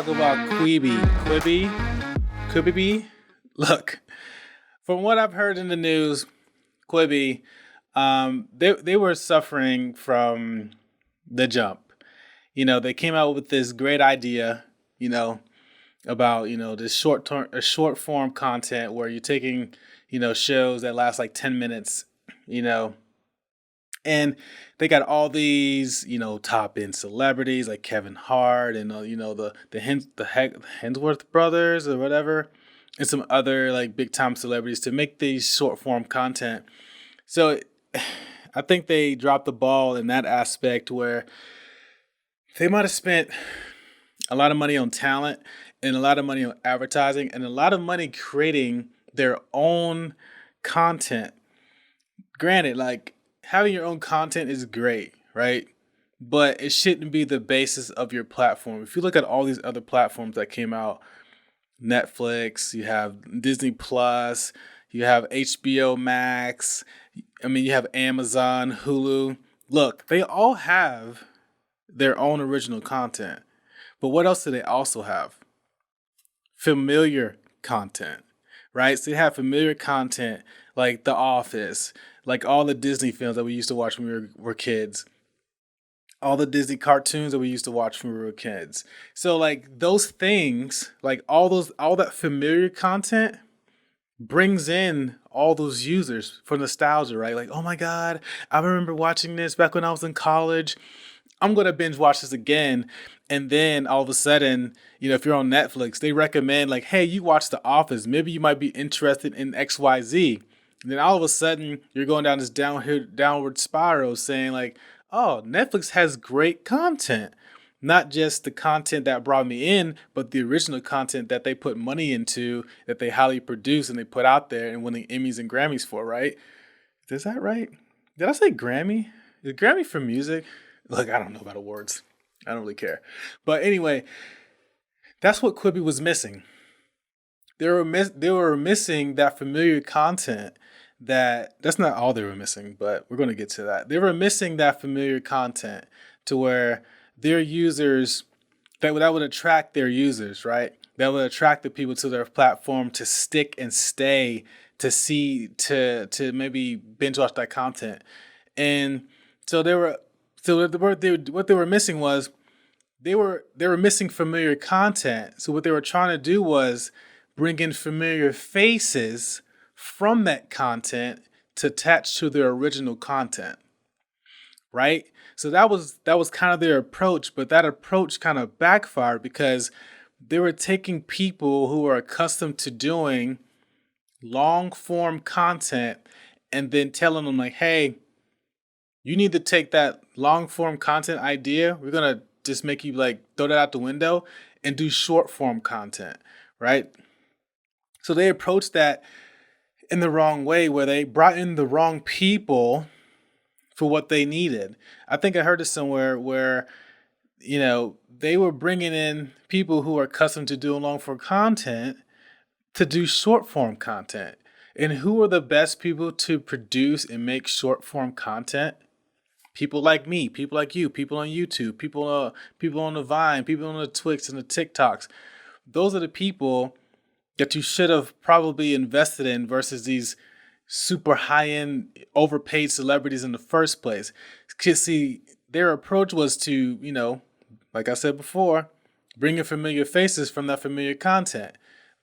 talk about Quibi. Look, from what I've heard in the news, Quibi, they were suffering from the jump. They came out with this great idea, you know, about this short form content where you're taking shows that last like 10 minutes, you know, and they got all these top end celebrities like Kevin Hart and the Hemsworth brothers or whatever, and some other like big time celebrities to make these short form content. So I think they dropped the ball in that aspect where they might have spent a lot of money on talent and a lot of money on advertising and a lot of money creating their own content. Granted, like having your own content is great, right? But it shouldn't be the basis of your platform. If you look at all these other platforms that came out, Netflix, you have Disney Plus, you have HBO Max, you have Amazon, Hulu. Look, they all have their own original content. But what else do they also have? Familiar content, right? So they have familiar content like The Office, like all the Disney films that we used to watch when we were kids, all the Disney cartoons that we used to watch when we were kids. So like those things, like all that familiar content brings in all those users for nostalgia, right? Like, oh my God, I remember watching this back when I was in college. I'm going to binge watch this again. And then all of a sudden, if you're on Netflix, they recommend like, hey, you watch The Office. Maybe you might be interested in XYZ. And then all of a sudden you're going down this downward spiral saying like, oh, Netflix has great content. Not just the content that brought me in, but the original content that they put money into, that they highly produce and they put out there and winning Emmys and Grammys for, right? Is that right? Did I say Grammy? Is Grammy for music? Look, I don't know about awards. I don't really care. But anyway, that's what Quibi was missing. They were missing that familiar content that's not all they were missing, but we're going to get to that. They were missing that familiar content to where their users, that would attract their users, right? That would attract the people to their platform to stick and stay, to maybe binge watch that content. And so what they were missing was they were missing familiar content. So what they were trying to do was bring in familiar faces from that content to attach to their original content, right? So that was kind of their approach, but that approach kind of backfired because they were taking people who are accustomed to doing long form content and then telling them like, hey, you need to take that long form content idea. We're going to just make you like throw that out the window and do short form content, right? So they approached that in the wrong way where they brought in the wrong people for what they needed. I think I heard this somewhere where, they were bringing in people who are accustomed to doing long form content to do short form content. And who are the best people to produce and make short form content? People like me, people like you, people on YouTube, people on the Vine, people on the Twix and the TikToks. Those are the people that you should have probably invested in versus these super high-end overpaid celebrities in the first place. Because see, their approach was to, like I said before, bring in familiar faces from that familiar content.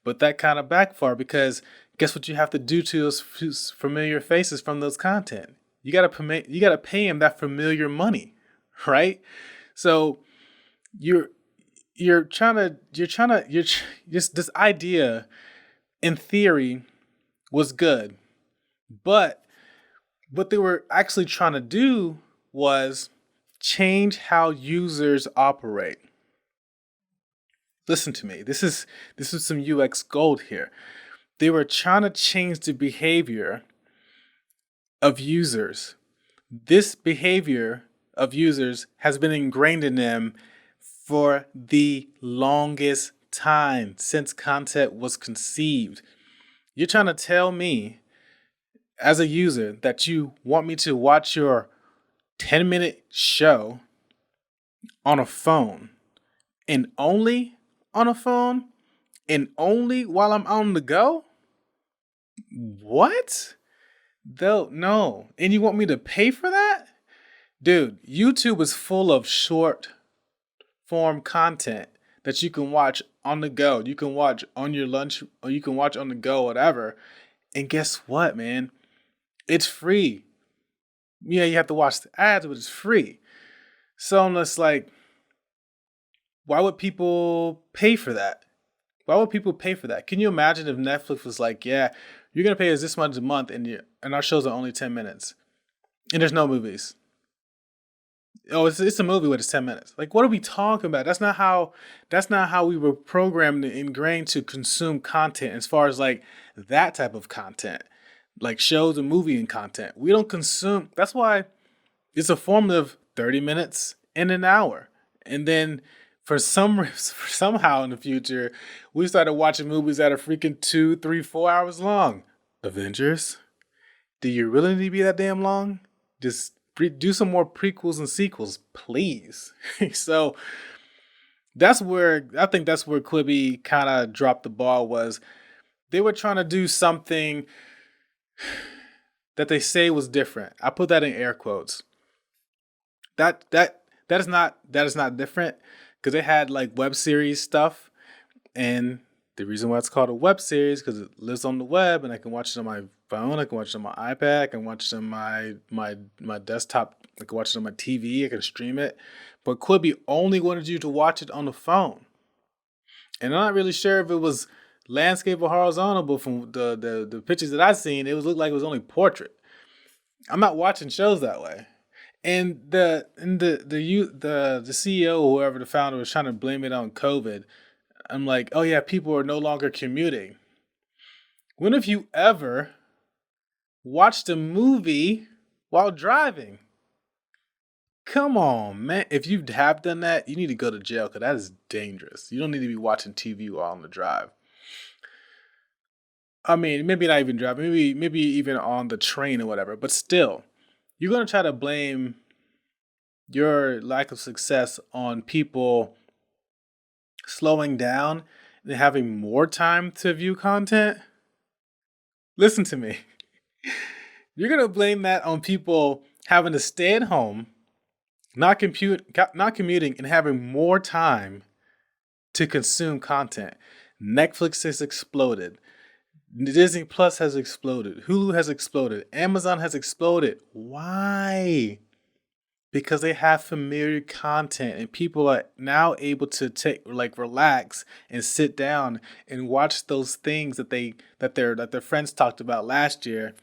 But that kind of backfired because guess what you have to do to those familiar faces from those content? You gotta pay them that familiar money, right? So this idea in theory was good, but what they were actually trying to do was change how users operate. Listen to me. This is some UX gold here. They were trying to change the behavior of users. This behavior of users has been ingrained in them for the longest time since content was conceived. You're trying to tell me as a user that you want me to watch your 10-minute show on a phone and only on a phone and only while I'm on the go? What? Though no. And you want me to pay for that? Dude, YouTube is full of short form content that you can watch on the go. You can watch on your lunch or you can watch on the go, whatever. And guess what, man? It's free. Yeah, you have to watch the ads, but it's free. So I'm just like, why would people pay for that? Why would people pay for that? Can you imagine if Netflix was like, yeah, you're gonna pay us this much a month and our shows are only 10 minutes. And there's no movies. Oh, it's a movie, but it's 10 minutes. Like, what are we talking about? That's not how we were programmed and ingrained to consume content as far as like that type of content. Like shows and movie and content. We don't consume. That's why it's a formula of 30 minutes and an hour. And then somehow in the future, we started watching movies that are freaking 2, 3, 4 hours long. Avengers? Do you really need to be that damn long? Just do some more prequels and sequels, please. So I think that's where Quibi kind of dropped the ball. Was they were trying to do something that they say was different. I put that in air quotes. That is not different because they had like web series stuff, and the reason why it's called a web series because it lives on the web, and I can watch it on my phone, I can watch it on my iPad, I can watch it on my desktop, I can watch it on my TV, I can stream it. But Quibi only wanted you to watch it on the phone, and I'm not really sure if it was landscape or horizontal, but from the pictures that I've seen, it was looked like it was only portrait. I'm not watching shows that way. And the CEO or whoever the founder was trying to blame it on COVID. I'm like, oh yeah, people are no longer commuting. When have you ever watched a movie while driving? Come on, man. If you have done that, you need to go to jail because that is dangerous. You don't need to be watching TV while on the drive. I mean, maybe not even driving, maybe even on the train or whatever, but still, you're gonna try to blame your lack of success on people slowing down and having more time to view content. Listen to me. You're gonna blame that on people having to stay at home, not commuting, and having more time to consume content. Netflix has exploded. Disney Plus has exploded. Hulu has exploded. Amazon has exploded. Why? Because they have familiar content and people are now able to relax and sit down and watch those things that their friends talked about last year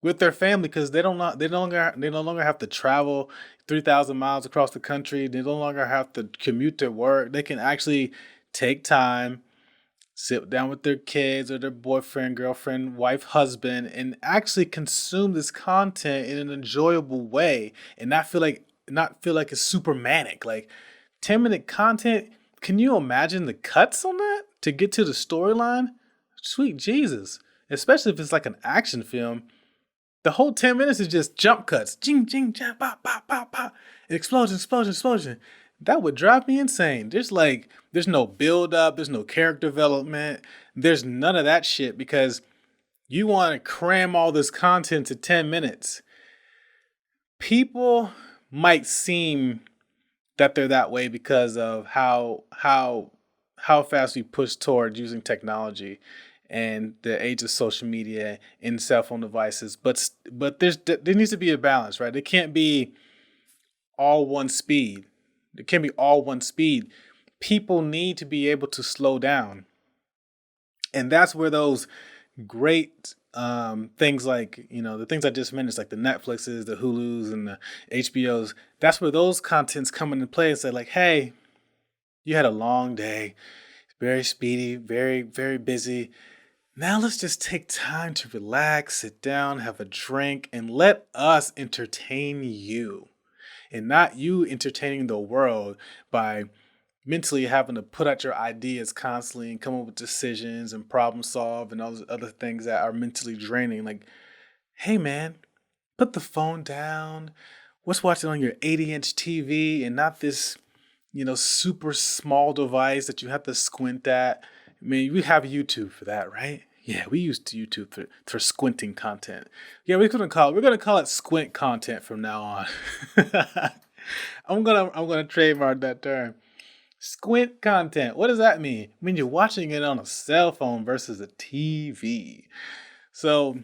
with their family because they no longer have to travel 3,000 miles across the country. They no longer have to commute to work. They can actually take time, sit down with their kids or their boyfriend, girlfriend, wife, husband, and actually consume this content in an enjoyable way and not feel like it's super manic. Like 10-minute content, can you imagine the cuts on that to get to the storyline? Sweet Jesus. Especially if it's like an action film. The whole 10 minutes is just jump cuts. Jing, jing, jump, pop, pop, pop, pop. Explosion, explosion, explosion. That would drive me insane. There's no build up, there's no character development, there's none of that shit because you want to cram all this content to 10 minutes. People might seem that they're that way because of how fast we push toward using technology and the age of social media and cell phone devices. But there needs to be a balance, right? It can't be all one speed. It can't be all one speed. People need to be able to slow down. And that's where those great things like, the things I just mentioned, like the Netflixes, the Hulus, and the HBOs, that's where those contents come into play and say, like, hey, you had a long day, very speedy, very, very busy. Now let's just take time to relax, sit down, have a drink, and let us entertain you and not you entertaining the world by mentally having to put out your ideas constantly and come up with decisions and problem solve and all those other things that are mentally draining. Like, hey man, put the phone down. Let's watch it on your 80-inch TV and not this super small device that you have to squint at. I mean, we have YouTube for that, right? Yeah, we use YouTube for squinting content. Yeah, we're gonna call it squint content from now on. I'm gonna trademark that term. Squint content. What does that mean? I mean you're watching it on a cell phone versus a TV. So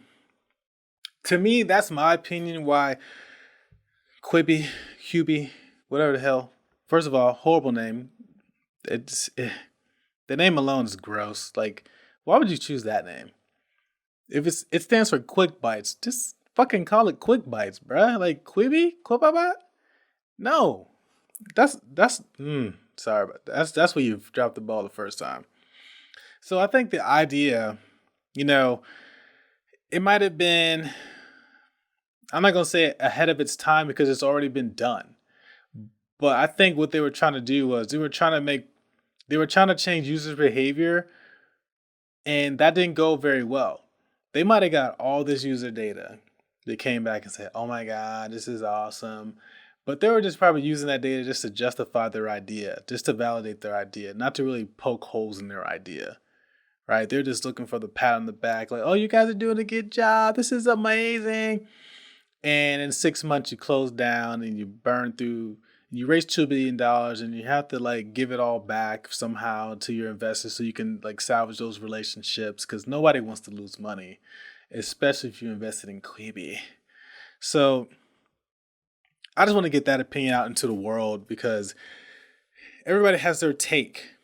to me, that's my opinion why Quibi, whatever the hell. First of all, horrible name. The name alone is gross. Like, why would you choose that name? If it stands for Quick Bites, just fucking call it Quick Bites, bruh. Like Quibi? No, sorry, but that's where you've dropped the ball the first time. So I think the idea, you know, it might have been. I'm not gonna say ahead of its time because it's already been done. But I think what they were trying to do was they were trying to change users' behavior, and that didn't go very well. They might have got all this user data. They came back and said, "Oh my God, this is awesome." But they were just probably using that data just to justify their idea, just to validate their idea, not to really poke holes in their idea, right? They're just looking for the pat on the back, like, "Oh, you guys are doing a good job. This is amazing." And in 6 months, you close down and you burn through, you raise $2 billion, and you have to like give it all back somehow to your investors so you can like salvage those relationships because nobody wants to lose money, especially if you invested in Quibi. So I just want to get that opinion out into the world because everybody has their take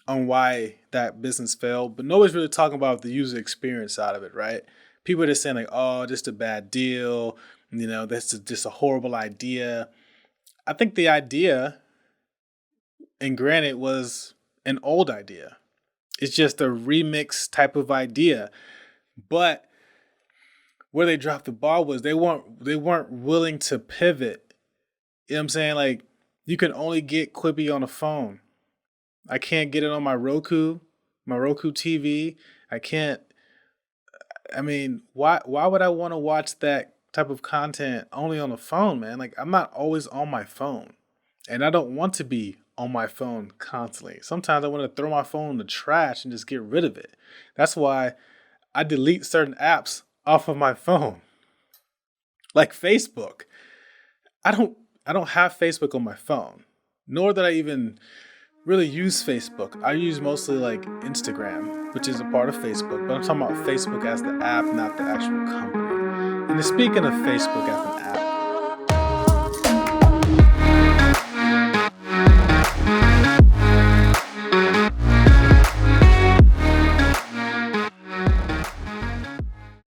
on why that business failed, but nobody's really talking about the user experience side of it, right? People are just saying like, "Oh, just a bad deal. That's just a horrible idea." I think the idea, and granted, was an old idea. It's just a remix type of idea. But where they dropped the ball was they weren't willing to pivot. You know what I'm saying? Like, you can only get Quibi on a phone. I can't get it on my Roku TV. I can't. I mean, why would I want to watch that type of content only on the phone, man? Like, I'm not always on my phone. And I don't want to be on my phone constantly. Sometimes I want to throw my phone in the trash and just get rid of it. That's why I delete certain apps off of my phone. Like Facebook. I don't have Facebook on my phone. Nor that I even really use Facebook. I use mostly like Instagram, which is a part of Facebook, but I'm talking about Facebook as the app, not the actual company. And speaking of Facebook as an app,